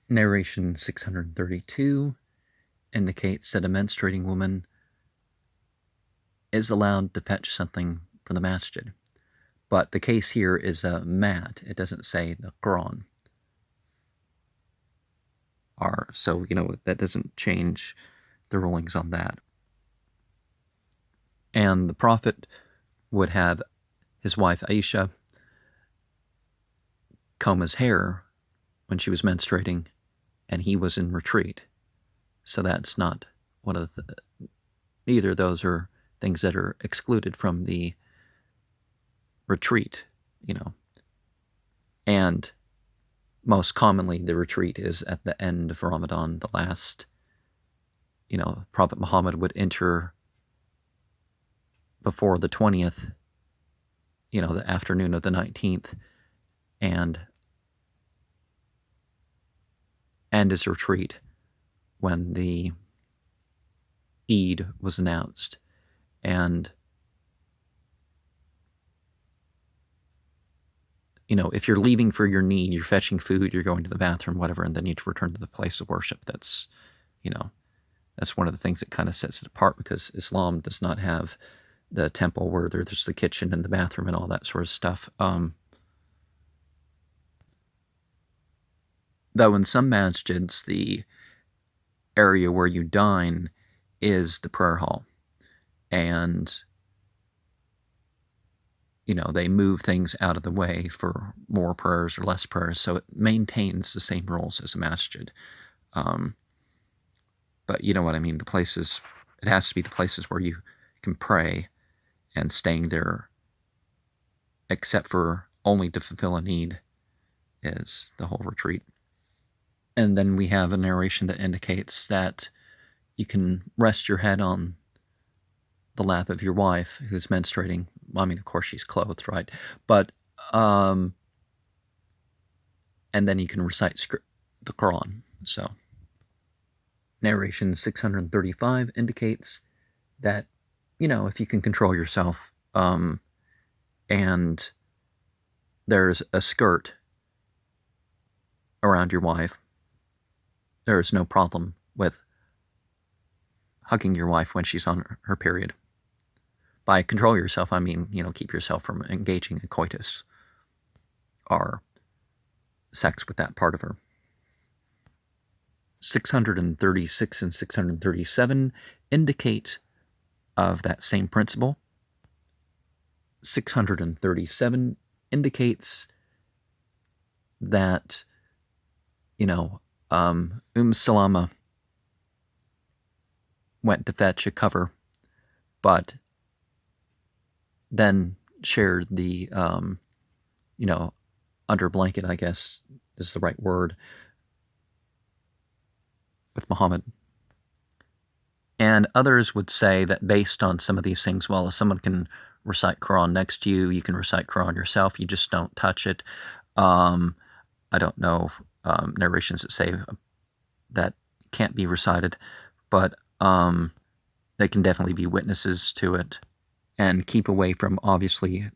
Narration 632 indicates that a menstruating woman is allowed to fetch something from the masjid. But the case here is a mat. It doesn't say the Quran. So, that doesn't change the rulings on that. And the Prophet would have his wife Aisha comb his hair when she was menstruating, and he was in retreat. So that's not one of neither of those are things that are excluded from the retreat, And most commonly, the retreat is at the end of Ramadan, the last, Prophet Muhammad would enter before the 20th, the afternoon of the 19th, and end his retreat when the Eid was announced. And, if you're leaving for your need, you're fetching food, you're going to the bathroom, whatever, and then you return to the place of worship. That's, that's one of the things that kind of sets it apart, because Islam does not have the temple where there's the kitchen and the bathroom and all that sort of stuff. Though in some masjids, the area where you dine is the prayer hall. And, they move things out of the way for more prayers or less prayers, so it maintains the same rules as a masjid. But you know what I mean, it has to be the places where you can pray, and staying there, except for only to fulfill a need, is the whole retreat. And then we have a narration that indicates that you can rest your head on the lap of your wife who's menstruating. Well, I mean, of course she's clothed, right? But, and then you can recite the Quran. So, narration 635 indicates that, if you can control yourself, and there's a skirt around your wife, there is no problem with hugging your wife when she's on her period. By control yourself, I mean, keep yourself from engaging in coitus or sex with that part of her. 636 and 637 indicate of that same principle. 637 indicates that, Salama went to fetch a cover, but then shared the, under blanket, I guess is the right word, with Muhammad. And others would say that based on some of these things, well, if someone can recite Quran next to you, you can recite Quran yourself, you just don't touch it. I don't know narrations that say that can't be recited, but they can definitely be witnesses to it, and keep away from, obviously,